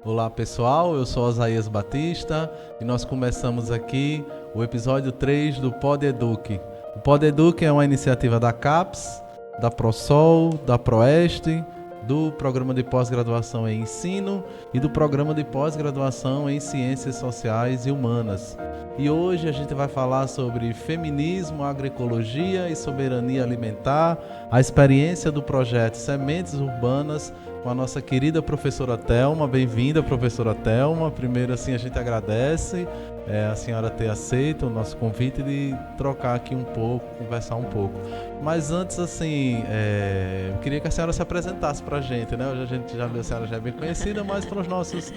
Olá pessoal, eu sou Osaías Batista e nós começamos aqui o episódio 3 do Pod Eduque. O Pod Eduque é uma iniciativa da CAPES, da ProSol, da Proeste, do Programa de Pós-Graduação em Ensino e do Programa de Pós-Graduação em Ciências Sociais e Humanas. E hoje a gente vai falar sobre feminismo, agroecologia e soberania alimentar, a experiência do projeto Sementes Urbanas, com a nossa querida professora Thelma. Bem-vinda, professora Thelma. Primeiro, assim, a gente agradece a senhora ter aceito o nosso convite de trocar aqui um pouco, conversar um pouco. Mas antes, assim, eu queria que a senhora se apresentasse para a gente, né? Hoje a gente já viu, a senhora já é bem conhecida, mas para os nossos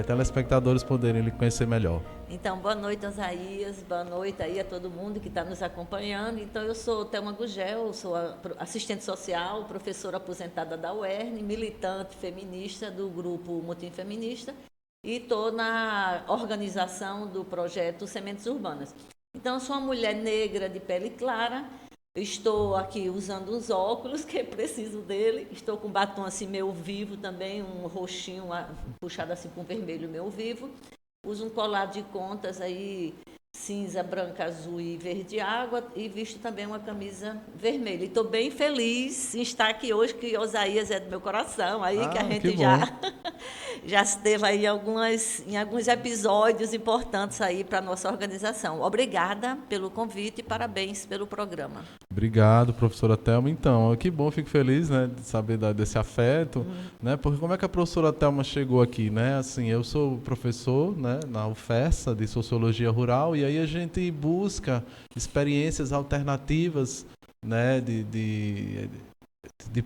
telespectadores poderem lhe conhecer melhor. Então, boa noite, Osaías, boa noite aí a todo mundo que está nos acompanhando. Então, eu sou Thelma Gugel, sou assistente social, professora aposentada da UERN, militante feminista do grupo Motim Feminista e estou na organização do projeto Sementes Urbanas. Então, eu sou uma mulher negra de pele clara, estou aqui usando os óculos, que preciso dele, estou com batom assim meio vivo também, um roxinho puxado assim com vermelho meio vivo. Uso um colar de contas aí, cinza, branca, azul e verde água, e visto também uma camisa vermelha. E estou bem feliz em estar aqui hoje, que Osaías é do meu coração, aí que a gente já esteve aí em alguns episódios importantes aí para a nossa organização. Obrigada pelo convite e parabéns pelo programa. Obrigado, professora Thelma. Então, que bom, fico feliz, né, de saber desse afeto, né, porque como é que a professora Thelma chegou aqui, né? Assim, eu sou professor, né, na UFESA de Sociologia Rural, e aí a gente busca experiências alternativas, né, de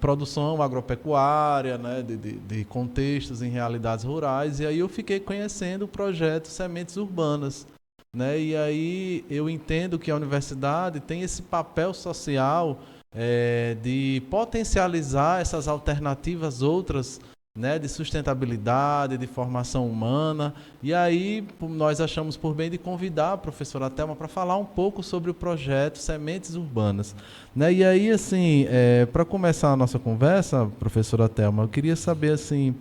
produção agropecuária, né, de contextos em realidades rurais, e aí eu fiquei conhecendo o projeto Sementes Urbanas, né, e aí eu entendo que a universidade tem esse papel social de potencializar essas alternativas outras, né, de sustentabilidade, de formação humana, e aí nós achamos por bem de convidar a professora Thelma para falar um pouco sobre o projeto Sementes Urbanas, né? E aí, assim, para começar a nossa conversa, professora Thelma, eu queria saber, assim,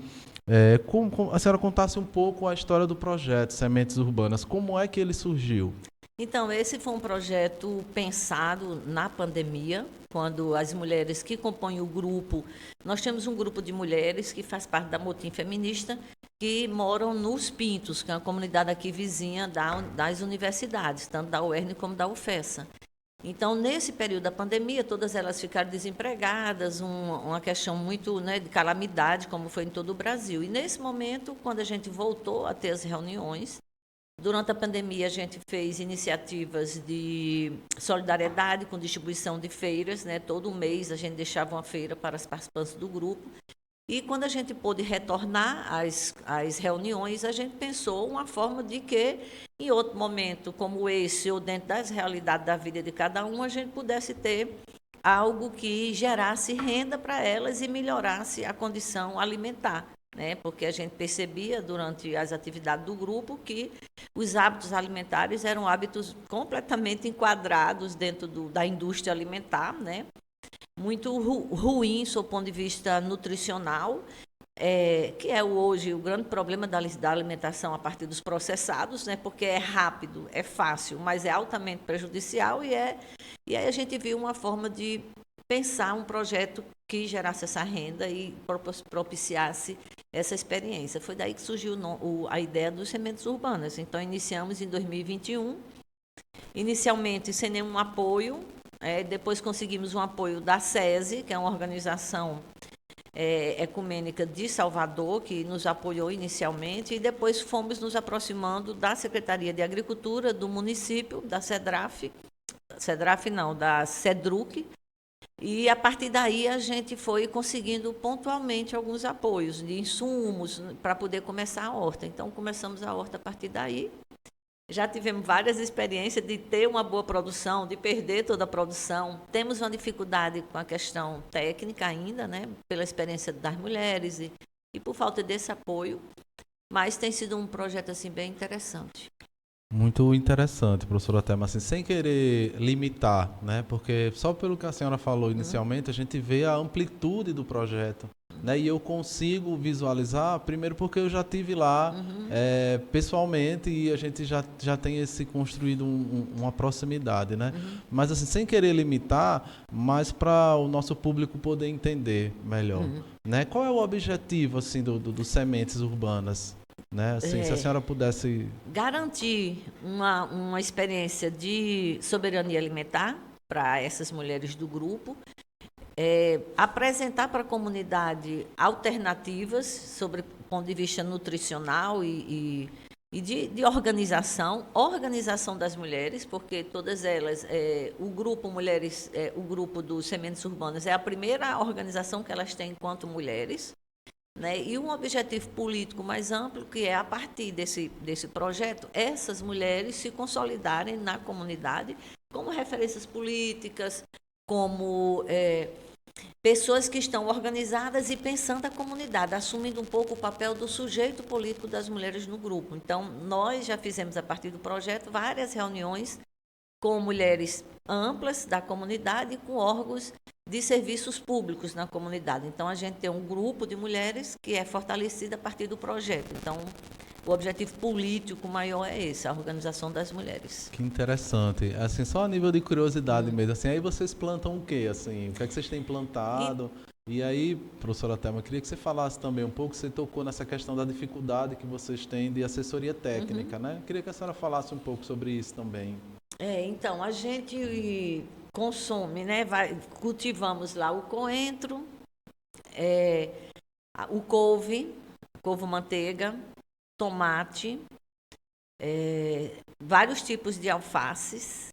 como a senhora contasse um pouco a história do projeto Sementes Urbanas, como é que ele surgiu? Então, esse foi um projeto pensado na pandemia, quando as mulheres que compõem o grupo, nós temos um grupo de mulheres que faz parte da Motim Feminista, que moram nos Pintos, que é uma comunidade aqui vizinha das universidades, tanto da UERN como da UFESA. Então, nesse período da pandemia, todas elas ficaram desempregadas, uma questão muito, né, de calamidade, como foi em todo o Brasil. E nesse momento, quando a gente voltou a ter as reuniões, durante a pandemia, a gente fez iniciativas de solidariedade com distribuição de feiras, né? Todo mês a gente deixava uma feira para as participantes do grupo. E quando a gente pôde retornar às reuniões, a gente pensou uma forma de que, em outro momento como esse, ou dentro das realidades da vida de cada um, a gente pudesse ter algo que gerasse renda para elas e melhorasse a condição alimentar, né? Porque a gente percebia durante as atividades do grupo que os hábitos alimentares eram hábitos completamente enquadrados dentro da indústria alimentar, né? Muito ruim, do ponto de vista nutricional, que é hoje o grande problema da alimentação a partir dos processados, né? Porque é rápido, é fácil, mas é altamente prejudicial e aí a gente viu uma forma de pensar um projeto que gerasse essa renda e propiciasse essa experiência. Foi daí que surgiu a ideia dos Sementes Urbanas. Então, iniciamos em 2021, inicialmente sem nenhum apoio, depois conseguimos um apoio da SESI, que é uma organização ecumênica de Salvador, que nos apoiou inicialmente, e depois fomos nos aproximando da Secretaria de Agricultura do município, da da SEDRUC, e a partir daí a gente foi conseguindo pontualmente alguns apoios de insumos para poder começar a horta. Então começamos a horta a partir daí. Já tivemos várias experiências de ter uma boa produção, de perder toda a produção. Temos uma dificuldade com a questão técnica ainda, né? Pela experiência das mulheres e por falta desse apoio. Mas tem sido um projeto assim, bem interessante. Muito interessante, professora Thelma, assim, sem querer limitar, né? Porque só pelo que a senhora falou inicialmente, a gente vê a amplitude do projeto, né? E eu consigo visualizar, primeiro porque eu já tive lá pessoalmente e a gente já tem esse construído uma proximidade, né? Mas assim, sem querer limitar, mas para o nosso público poder entender melhor, né? Qual é o objetivo assim do Sementes Urbanas? Né? Assim, se a senhora pudesse... Garantir uma experiência de soberania alimentar para essas mulheres do grupo, apresentar para a comunidade alternativas sobre o ponto de vista nutricional e de organização das mulheres, porque todas elas, o grupo Mulheres, o grupo dos Sementes Urbanas é a primeira organização que elas têm enquanto mulheres, né? E um objetivo político mais amplo, que é, a partir desse projeto, essas mulheres se consolidarem na comunidade como referências políticas, como pessoas que estão organizadas e pensando a comunidade, assumindo um pouco o papel do sujeito político das mulheres no grupo. Então, nós já fizemos, a partir do projeto, várias reuniões com mulheres amplas da comunidade e com órgãos de serviços públicos na comunidade. Então, a gente tem um grupo de mulheres que é fortalecido a partir do projeto. Então, o objetivo político maior é esse, a organização das mulheres. Que interessante. Assim, só a nível de curiosidade mesmo. Assim, aí vocês plantam o quê? Assim, o que é que vocês têm plantado? E aí, professora Thelma, eu queria que você falasse também um pouco, você tocou nessa questão da dificuldade que vocês têm de assessoria técnica, né? Eu queria que a senhora falasse um pouco sobre isso também. Então, a gente consome, né? Cultivamos lá o coentro, o couve-manteiga, tomate, vários tipos de alfaces,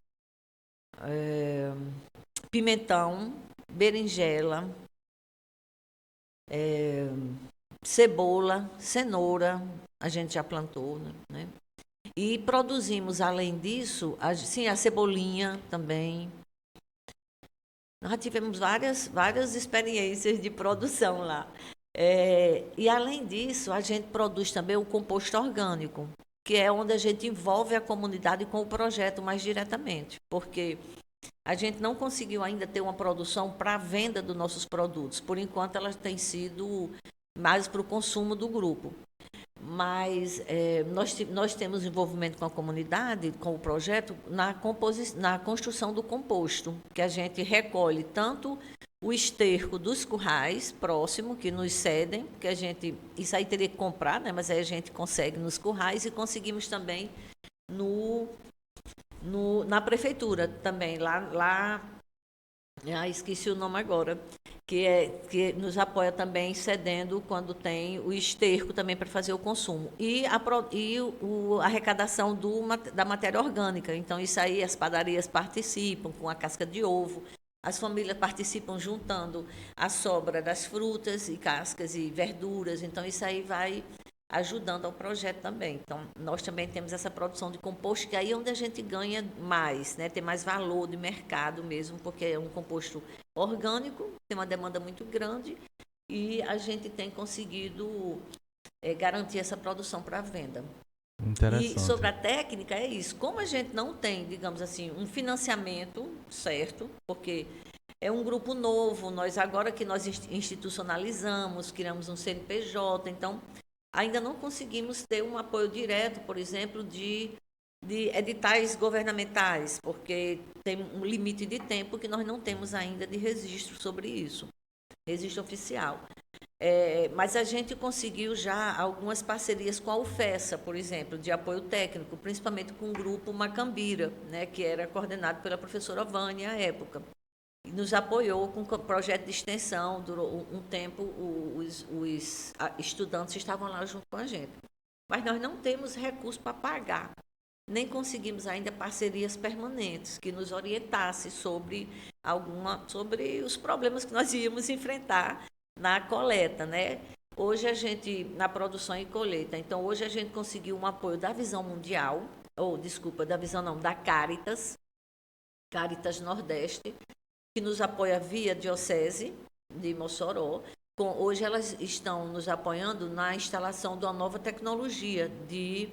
pimentão, berinjela, cebola, cenoura, a gente já plantou, né? E produzimos, além disso, a cebolinha também. Nós tivemos várias experiências de produção lá. E, além disso, a gente produz também o composto orgânico, que é onde a gente envolve a comunidade com o projeto mais diretamente, porque a gente não conseguiu ainda ter uma produção para a venda dos nossos produtos. Por enquanto, ela tem sido mais para o consumo do grupo. Mas nós temos envolvimento com a comunidade, com o projeto, na construção do composto, que a gente recolhe tanto o esterco dos currais próximo, que nos cedem, que isso aí teria que comprar, né? Mas aí a gente consegue nos currais e conseguimos também na prefeitura também, lá esqueci o nome agora, que nos apoia também cedendo quando tem o esterco também para fazer o consumo. E a arrecadação da matéria orgânica. Então, isso aí as padarias participam com a casca de ovo, as famílias participam juntando a sobra das frutas e cascas e verduras. Então, isso aí vai ajudando ao projeto também. Então, nós também temos essa produção de composto, que aí é onde a gente ganha mais, né? Tem mais valor de mercado mesmo, porque é um composto orgânico, tem uma demanda muito grande e a gente tem conseguido garantir essa produção para a venda. Interessante. E sobre a técnica, é isso. Como a gente não tem, digamos assim, um financiamento certo, porque é um grupo novo, agora que nós institucionalizamos, criamos um CNPJ, então ainda não conseguimos ter um apoio direto, por exemplo, de editais governamentais, porque tem um limite de tempo que nós não temos ainda de registro sobre isso, registro oficial. Mas a gente conseguiu já algumas parcerias com a UFESA, por exemplo, de apoio técnico, principalmente com o grupo Macambira, né, que era coordenado pela professora Vânia à época. E nos apoiou com o projeto de extensão, durou um tempo, os estudantes estavam lá junto com a gente. Mas nós não temos recurso para pagar, nem conseguimos ainda parcerias permanentes que nos orientasse sobre os problemas que nós íamos enfrentar na coleta, né? Hoje a gente, na produção e colheita, então hoje a gente conseguiu um apoio da Visão Mundial, da Caritas Nordeste, que nos apoia via Diocese de Mossoró. Hoje elas estão nos apoiando na instalação de uma nova tecnologia de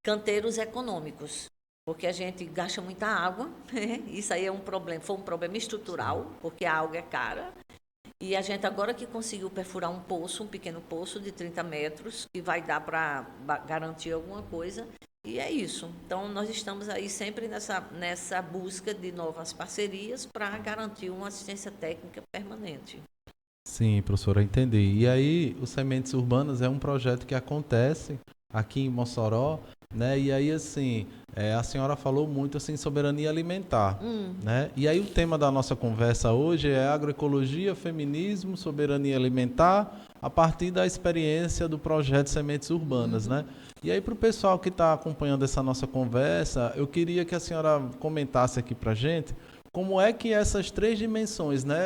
canteiros econômicos, porque a gente gasta muita água, né? Isso aí foi um problema estrutural, porque a água é cara, E a gente agora que conseguiu perfurar um poço, um pequeno poço de 30 metros, que vai dar para garantir alguma coisa. E é isso. Então, nós estamos aí sempre nessa busca de novas parcerias para garantir uma assistência técnica permanente. Sim, professora, entendi. E aí, o Sementes Urbanas é um projeto que acontece aqui em Mossoró, né? E aí, assim, a senhora falou muito, assim, soberania alimentar, né? E aí, o tema da nossa conversa hoje é agroecologia, feminismo, soberania alimentar, a partir da experiência do projeto Sementes Urbanas, né? E aí, para o pessoal que está acompanhando essa nossa conversa, eu queria que a senhora comentasse aqui para a gente como é que essas três dimensões, né,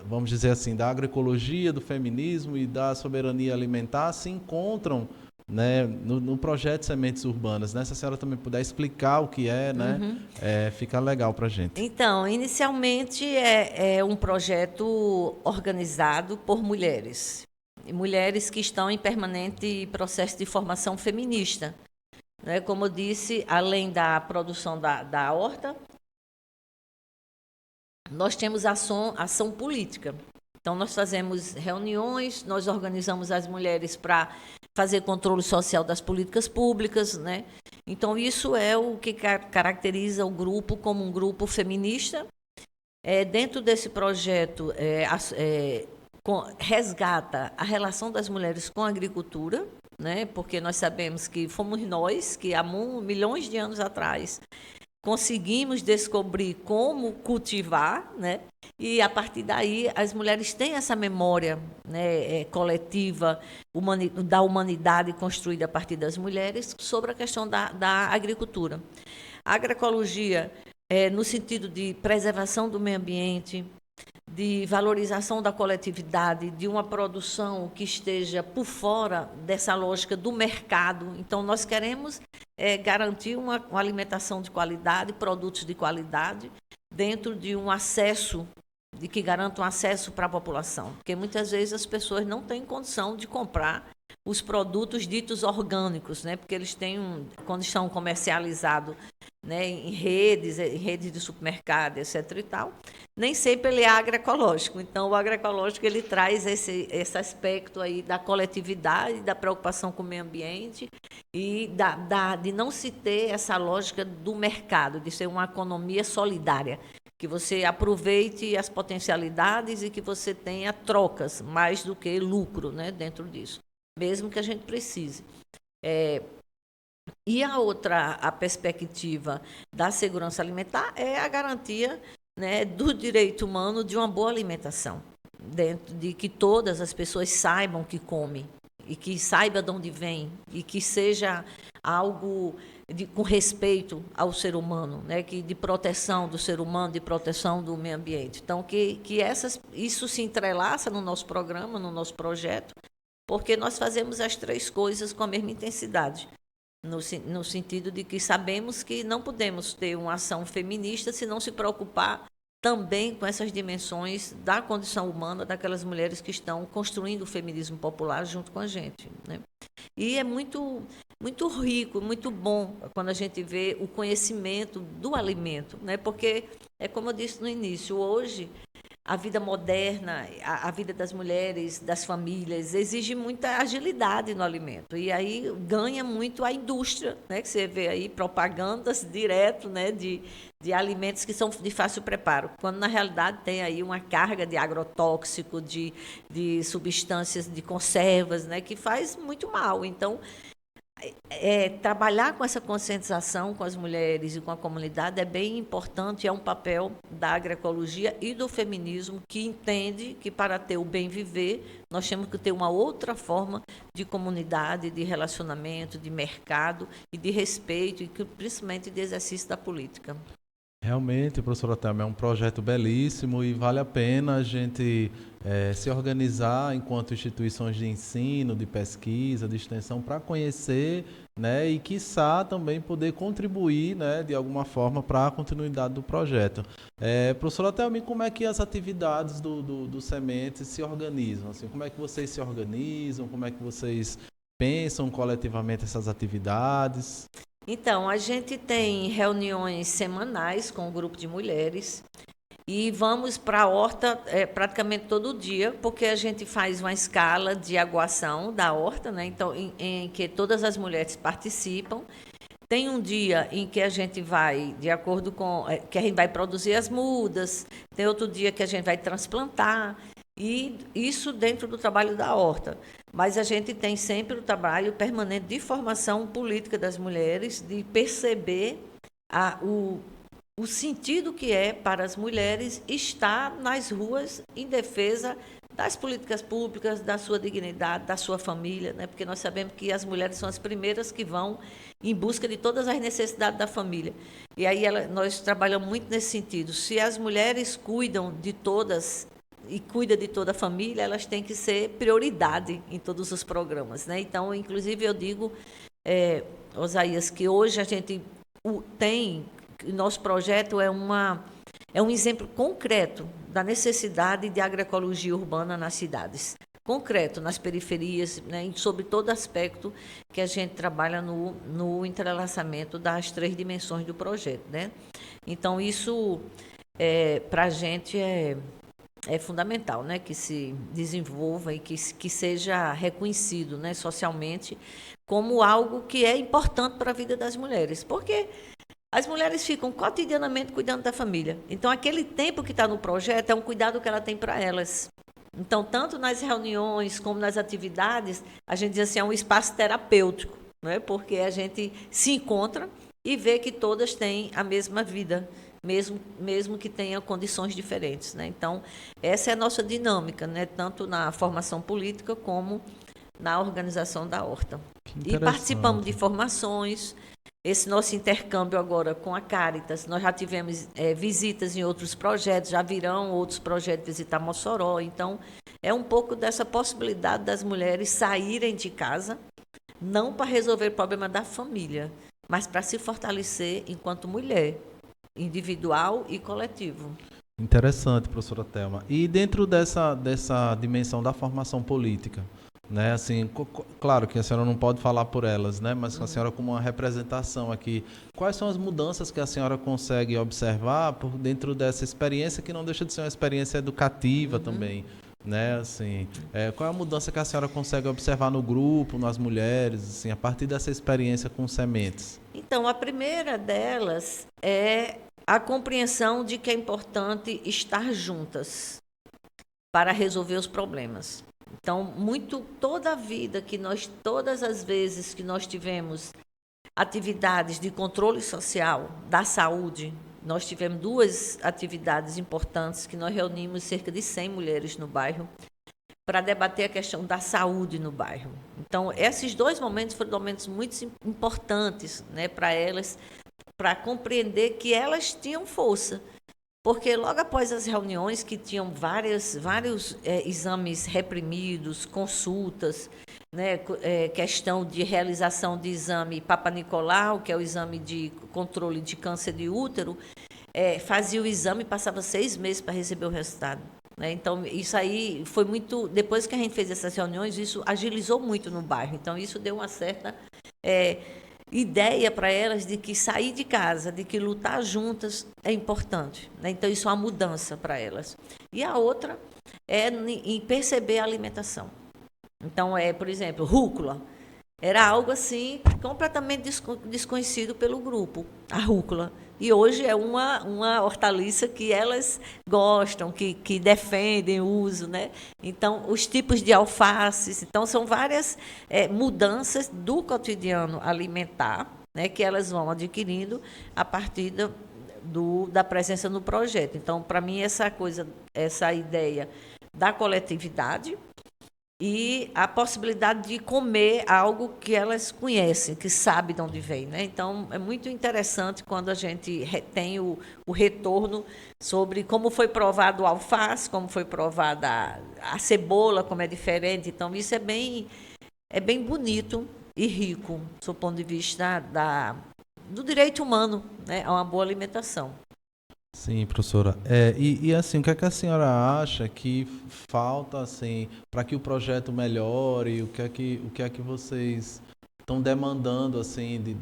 vamos dizer assim, da agroecologia, do feminismo e da soberania alimentar se encontram, né, no projeto Sementes Urbanas, né? Se a senhora também puder explicar o que é, né, fica legal para a gente. Então, inicialmente é um projeto organizado por mulheres. Mulheres que estão em permanente processo de formação feminista. Né? Como eu disse, além da produção da horta, nós temos ação política. Então, nós fazemos reuniões, nós organizamos as mulheres para fazer controle social das políticas públicas, né? Então, isso é o que caracteriza o grupo como um grupo feminista. Dentro desse projeto, resgata a relação das mulheres com a agricultura, né? Porque nós sabemos que fomos nós que, há milhões de anos atrás, conseguimos descobrir como cultivar, né? E a partir daí as mulheres têm essa memória, né, coletiva da humanidade construída a partir das mulheres sobre a questão da agricultura. A agroecologia no sentido de preservação do meio ambiente, de valorização da coletividade, de uma produção que esteja por fora dessa lógica do mercado. Então, nós queremos garantir uma alimentação de qualidade, produtos de qualidade, dentro de um acesso, de que garanta um acesso para a população. Porque muitas vezes as pessoas não têm condição de comprar os produtos ditos orgânicos, né? Porque eles têm, quando estão comercializados, né, em redes de supermercado, etc. e tal, nem sempre ele é agroecológico. Então, o agroecológico ele traz esse aspecto aí da coletividade, da preocupação com o meio ambiente e de não se ter essa lógica do mercado, de ser uma economia solidária, que você aproveite as potencialidades e que você tenha trocas, mais do que lucro, né, dentro disso, mesmo que a gente precise. E a perspectiva da segurança alimentar é a garantia, né, do direito humano de uma boa alimentação, dentro de que todas as pessoas saibam que comem e que saiba de onde vem e que seja algo com respeito ao ser humano, né, de proteção do ser humano, de proteção do meio ambiente. Então, que isso se entrelaça no nosso programa, no nosso projeto, porque nós fazemos as três coisas com a mesma intensidade. No sentido de que sabemos que não podemos ter uma ação feminista se não se preocupar também com essas dimensões da condição humana daquelas mulheres que estão construindo o feminismo popular junto com a gente, né? E é muito, muito rico, muito bom quando a gente vê o conhecimento do alimento, né? Porque, como eu disse no início, hoje a vida moderna, a vida das mulheres, das famílias, exige muita agilidade no alimento. E aí ganha muito a indústria, né? Que você vê aí propagandas direto, né? De alimentos que são de fácil preparo, quando na realidade tem aí uma carga de agrotóxico, de substâncias, de conservas, né? Que faz muito mal. Então, trabalhar com essa conscientização com as mulheres e com a comunidade é bem importante, é um papel da agroecologia e do feminismo, que entende que para ter o bem viver, nós temos que ter uma outra forma de comunidade, de relacionamento, de mercado e de respeito, e principalmente de exercício da política. Realmente, professora Thelma, é um projeto belíssimo e vale a pena a gente se organizar enquanto instituições de ensino, de pesquisa, de extensão, para conhecer, né, e, quiçá, também poder contribuir, né, de alguma forma para a continuidade do projeto. Professora Thelma, como é que as atividades do Sementes se organizam? Assim, como é que vocês se organizam? Como é que vocês pensam coletivamente essas atividades? Então, a gente tem reuniões semanais com o grupo de mulheres E vamos para a horta praticamente todo dia, porque a gente faz uma escala de aguação da horta, né? Então, em que todas as mulheres participam. Tem um dia em que a gente vai, de acordo com, que a gente vai produzir as mudas, tem outro dia que a gente vai transplantar, e isso dentro do trabalho da horta. Mas a gente tem sempre o trabalho permanente de formação política das mulheres, de perceber o sentido que é para as mulheres estar nas ruas em defesa das políticas públicas, da sua dignidade, da sua família, né? Porque nós sabemos que as mulheres são as primeiras que vão em busca de todas as necessidades da família. E aí nós trabalhamos muito nesse sentido. Se as mulheres cuidam de todas e cuidam de toda a família, elas têm que ser prioridade em todos os programas, né? Então, inclusive, eu digo, Osaías, que hoje a gente tem, nosso projeto é um exemplo concreto da necessidade de agroecologia urbana nas cidades. Concreto, nas periferias, né, sobre todo aspecto que a gente trabalha no entrelaçamento das 3 dimensões do projeto, né? Então, isso, para a gente, é fundamental, né, que se desenvolva e que seja reconhecido, né, socialmente como algo que é importante para a vida das mulheres. Porque as mulheres ficam cotidianamente cuidando da família. Então, aquele tempo que está no projeto é um cuidado que ela tem para elas. Então, tanto nas reuniões como nas atividades, a gente diz assim, é um espaço terapêutico, né? Porque a gente se encontra e vê que todas têm a mesma vida, mesmo que tenham condições diferentes, né? Então, essa é a nossa dinâmica, né? Tanto na formação política como na organização da horta. E participamos de formações. Esse nosso intercâmbio agora com a Caritas, nós já tivemos visitas em outros projetos, já virão outros projetos visitar Mossoró. Então, é um pouco dessa possibilidade das mulheres saírem de casa, não para resolver o problema da família, mas para se fortalecer enquanto mulher, individual e coletivo. Interessante, professora Thelma. E dentro dessa dimensão da formação política, né, assim, claro que a senhora não pode falar por elas, né, mas a senhora como uma representação aqui, quais são as mudanças que a senhora consegue observar por dentro dessa experiência que não deixa de ser uma experiência educativa também, né, assim, qual é a mudança que a senhora consegue observar no grupo, nas mulheres, assim, a partir dessa experiência com sementes? Então, a primeira delas é a compreensão de que é importante estar juntas para resolver os problemas. Então, toda a vida que todas as vezes que nós tivemos atividades de controle social da saúde, nós tivemos 2 atividades importantes que nós reunimos cerca de 100 mulheres no bairro para debater a questão da saúde no bairro. Então, esses 2 momentos foram momentos muito importantes, né, para elas, para compreender que elas tinham força. Porque logo após as reuniões que tinham vários exames reprimidos, consultas, né, questão de realização de exame Papa Nicolau, que é o exame de controle de câncer de útero, fazia o exame e passava 6 meses para receber o resultado. Né? Então, isso aí foi muito... Depois que a gente fez essas reuniões, isso agilizou muito no bairro. Então, isso deu uma certa... ideia para elas de que sair de casa, de que lutar juntas é importante, né? Então, isso é uma mudança para elas. E a outra é em perceber a alimentação. Então, por exemplo, rúcula. Era algo assim completamente desconhecido pelo grupo, a rúcula. E hoje é uma hortaliça que elas gostam, que defendem o uso, né? Então, os tipos de alfaces. Então, são várias mudanças do cotidiano alimentar, né, que elas vão adquirindo a partir da presença no projeto. Então, para mim, essa ideia da coletividade e a possibilidade de comer algo que elas conhecem, que sabem de onde vem, né? Então, é muito interessante quando a gente tem o retorno sobre como foi provado o alface, como foi provada a cebola, como é diferente. Então, isso é bem bonito e rico, do ponto de vista do direito humano, né, a uma boa alimentação. Sim, professora. E assim, o que é que a senhora acha que falta assim para que o projeto melhore? O que é que vocês estão demandando assim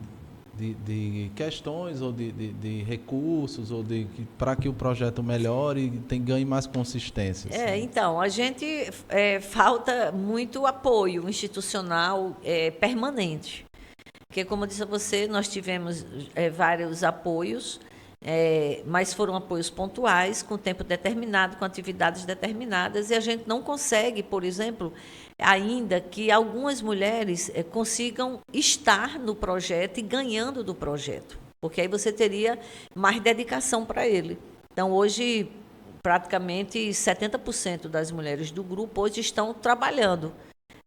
de questões ou de recursos ou para que o projeto melhore e ganhe mais consistência? Assim? Então, a gente falta muito apoio institucional permanente. Porque, como eu disse a você, nós tivemos vários apoios, mas foram apoios pontuais, com tempo determinado, com atividades determinadas, e a gente não consegue, por exemplo, ainda que algumas mulheres consigam estar no projeto e ganhando do projeto, porque aí você teria mais dedicação para ele. Então, hoje, praticamente 70% das mulheres do grupo hoje estão trabalhando.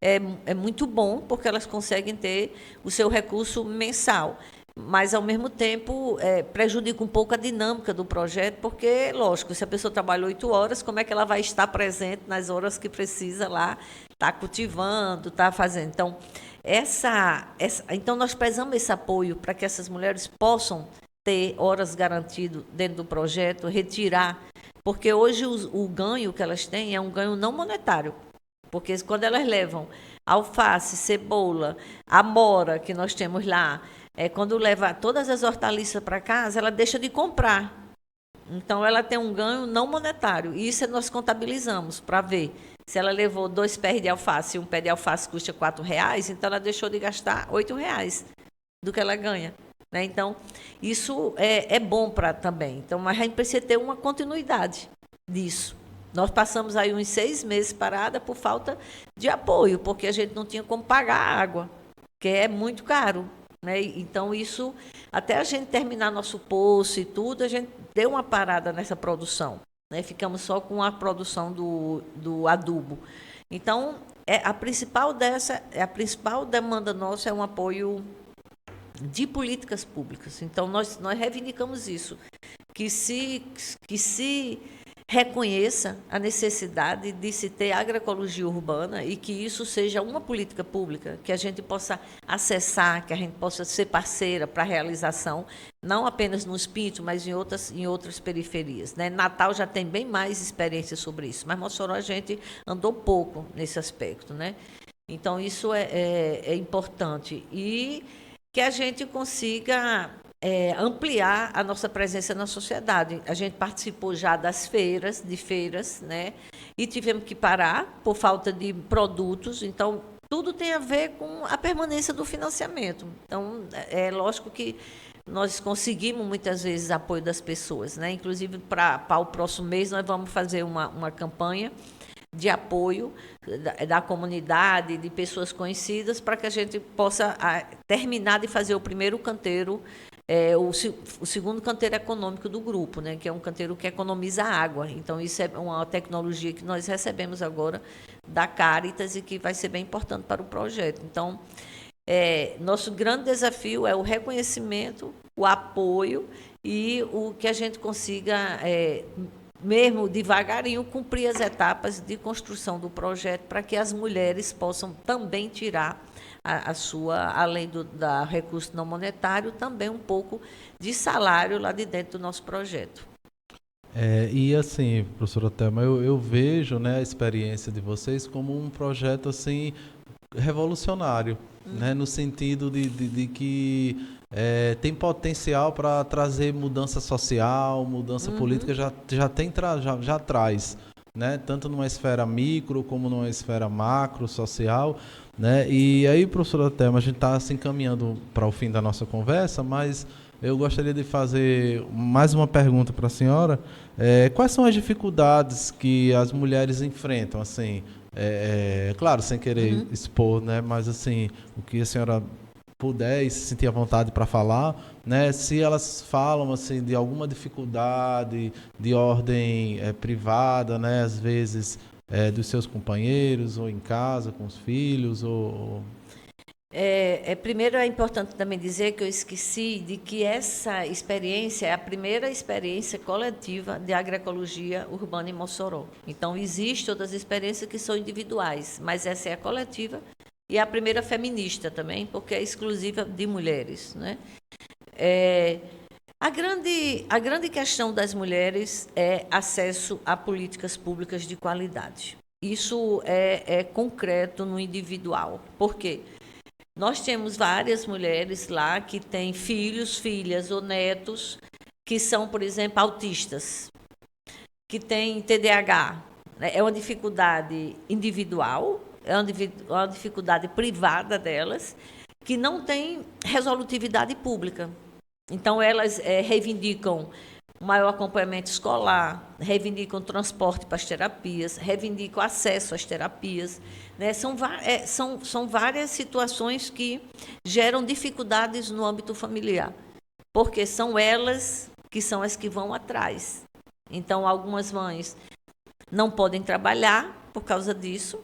É muito bom, porque elas conseguem ter o seu recurso mensal, mas, ao mesmo tempo, prejudica um pouco a dinâmica do projeto, porque, lógico, se a pessoa trabalha 8 horas, como é que ela vai estar presente nas horas que precisa lá, estar cultivando, estar fazendo? Então, então, nós precisamos esse apoio para que essas mulheres possam ter horas garantidas dentro do projeto, retirar, porque hoje o ganho que elas têm é um ganho não monetário. Porque quando elas levam alface, cebola, amora, que nós temos lá, quando leva todas as hortaliças para casa, ela deixa de comprar. Então, ela tem um ganho não monetário. E isso nós contabilizamos para ver. Se ela levou 2 pés de alface e um pé de alface custa R$4, então ela deixou de gastar R$8 do que ela ganha. Né? Então, isso é bom também. Então, mas a gente precisa ter uma continuidade disso. Nós passamos aí uns 6 meses parada por falta de apoio, porque a gente não tinha como pagar a água, que é muito caro. Né? Então, isso, até a gente terminar nosso poço e tudo, a gente deu uma parada nessa produção. Né? Ficamos só com a produção do adubo. Então, a principal demanda nossa é um apoio de políticas públicas. Então, nós reivindicamos isso, que se reconheça a necessidade de se ter agroecologia urbana e que isso seja uma política pública, que a gente possa acessar, que a gente possa ser parceira para a realização, não apenas nos Pintos, mas em outras periferias. Né? Natal já tem bem mais experiência sobre isso, mas Mossoró a gente andou pouco nesse aspecto. Né? Então, isso é importante. E que a gente consiga ampliar a nossa presença na sociedade. A gente participou já das feiras, né? E tivemos que parar por falta de produtos. Então, tudo tem a ver com a permanência do financiamento. Então, é lógico que nós conseguimos, muitas vezes, apoio das pessoas. Né? Inclusive, para o próximo mês, nós vamos fazer uma campanha de apoio da comunidade, de pessoas conhecidas, para que a gente possa terminar de fazer o primeiro canteiro, o segundo canteiro econômico do grupo, né, que é um canteiro que economiza água. Então, isso é uma tecnologia que nós recebemos agora da Caritas e que vai ser bem importante para o projeto. Então, nosso grande desafio é o reconhecimento, o apoio e o que a gente consiga mesmo devagarinho, cumprir as etapas de construção do projeto para que as mulheres possam também tirar a sua, além da recurso não monetário, também um pouco de salário lá de dentro do nosso projeto. E assim, professora Thelma, eu vejo, né, a experiência de vocês como um projeto assim, revolucionário, né, no sentido de que tem potencial para trazer mudança social, mudança política, já traz, né? Tanto numa esfera micro como numa esfera macro, social, né? E aí, professora Thelma, a gente está se encaminhando para o fim da nossa conversa, mas eu gostaria de fazer mais uma pergunta para a senhora. Quais são as dificuldades que as mulheres enfrentam, assim, claro, sem querer expor, né? Mas assim, o que a senhora puder e se sentir à vontade para falar, né? Se elas falam assim de alguma dificuldade de ordem privada, né? Às vezes dos seus companheiros ou em casa com os filhos ou primeiro é importante também dizer que eu esqueci de que essa experiência é a primeira experiência coletiva de agroecologia urbana em Mossoró. Então, existem outras experiências que são individuais, mas essa é a coletiva e a primeira feminista também, porque é exclusiva de mulheres. Né? A grande questão das mulheres é acesso a políticas públicas de qualidade. Isso é concreto no individual. Por quê? Nós temos várias mulheres lá que têm filhos, filhas ou netos que são, por exemplo, autistas, que têm TDAH. É uma dificuldade individual, é uma dificuldade privada delas, que não tem resolutividade pública. Então, elas reivindicam maior acompanhamento escolar, reivindicam transporte para as terapias, reivindicam acesso às terapias. Né? São várias situações que geram dificuldades no âmbito familiar, porque são elas que são as que vão atrás. Então, algumas mães não podem trabalhar por causa disso,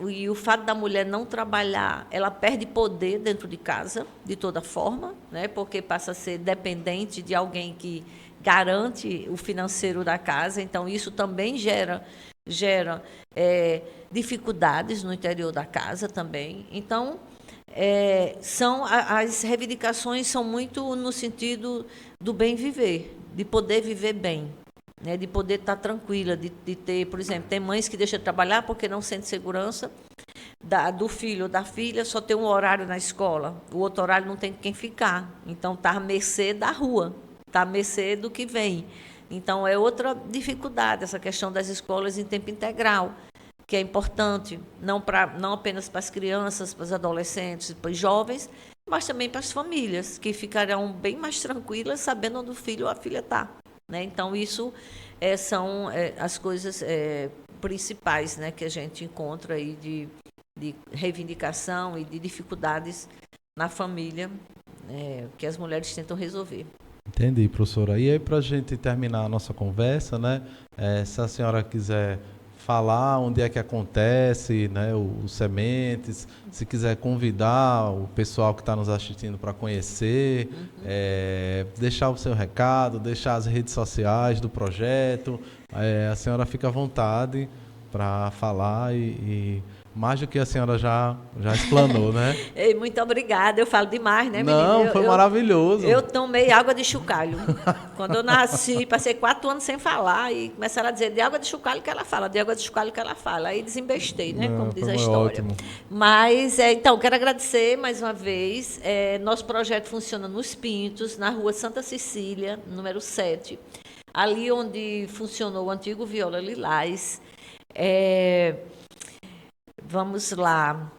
e o fato da mulher não trabalhar, ela perde poder dentro de casa, de toda forma, né? Porque passa a ser dependente de alguém que garante o financeiro da casa. Então, isso também gera dificuldades no interior da casa também. Então, as reivindicações são muito no sentido do bem viver, de poder viver bem. Né, de poder estar tranquila, de ter, por exemplo, tem mães que deixam de trabalhar porque não sentem segurança do filho ou da filha, só tem um horário na escola, o outro horário não tem quem ficar, então está à mercê da rua, está à mercê do que vem. Então, é outra dificuldade, essa questão das escolas em tempo integral, que é importante, não apenas para as crianças, para os adolescentes, para os jovens, mas também para as famílias, que ficarão bem mais tranquilas sabendo onde o filho ou a filha está. Né? Então, isso são as coisas principais, né, que a gente encontra aí de reivindicação e de dificuldades na família, que as mulheres tentam resolver. Entendi, professora. E aí, para a gente terminar a nossa conversa, né, se a senhora quiser falar onde é que acontece, né, os sementes, se quiser convidar o pessoal que está nos assistindo para conhecer, deixar o seu recado, deixar as redes sociais do projeto, a senhora fica à vontade para falar e mais do que a senhora já explanou, né? Ei, muito obrigada, eu falo demais, né, menina? Não, foi maravilhoso. Eu tomei água de chocalho. Quando eu nasci, passei 4 anos sem falar e começaram a dizer de água de chocalho que ela fala, de água de chocalho que ela fala. Aí desembestei, né, como diz a história. Ótimo. Mas, então, quero agradecer mais uma vez. Nosso projeto funciona nos Pintos, na rua Santa Cecília, número 7. Ali onde funcionou o antigo Viola Lilás. Vamos lá.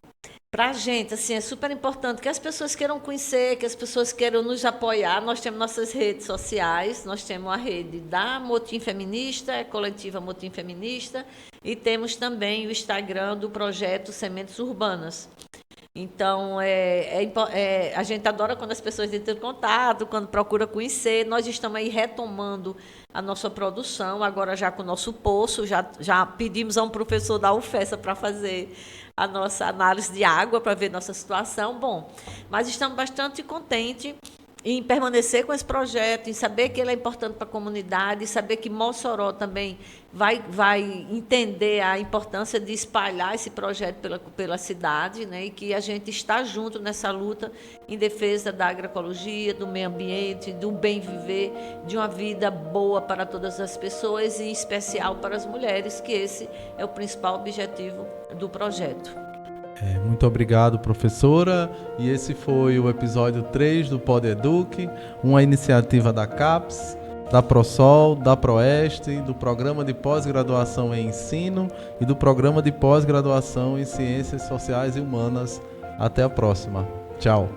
Para a gente, assim, é super importante que as pessoas queiram conhecer, que as pessoas queiram nos apoiar. Nós temos nossas redes sociais, nós temos a rede da Motim Feminista, coletiva Motim Feminista, e temos também o Instagram do projeto Sementes Urbanas. Então, a gente adora quando as pessoas entram em contato, quando procura conhecer. Nós estamos aí retomando a nossa produção, agora já com o nosso poço, já pedimos a um professor da UFESA para fazer a nossa análise de água, para ver nossa situação. Bom, mas estamos bastante contentes em permanecer com esse projeto, em saber que ele é importante para a comunidade, saber que Mossoró também vai entender a importância de espalhar esse projeto pela cidade, né? E que a gente está junto nessa luta em defesa da agroecologia, do meio ambiente, do bem viver, de uma vida boa para todas as pessoas e em especial para as mulheres, que esse é o principal objetivo do projeto. Muito obrigado, professora. E esse foi o episódio 3 do PodEduc, uma iniciativa da CAPES, da ProSol, da ProEste, do Programa de Pós-Graduação em Ensino e do Programa de Pós-Graduação em Ciências Sociais e Humanas. Até a próxima. Tchau.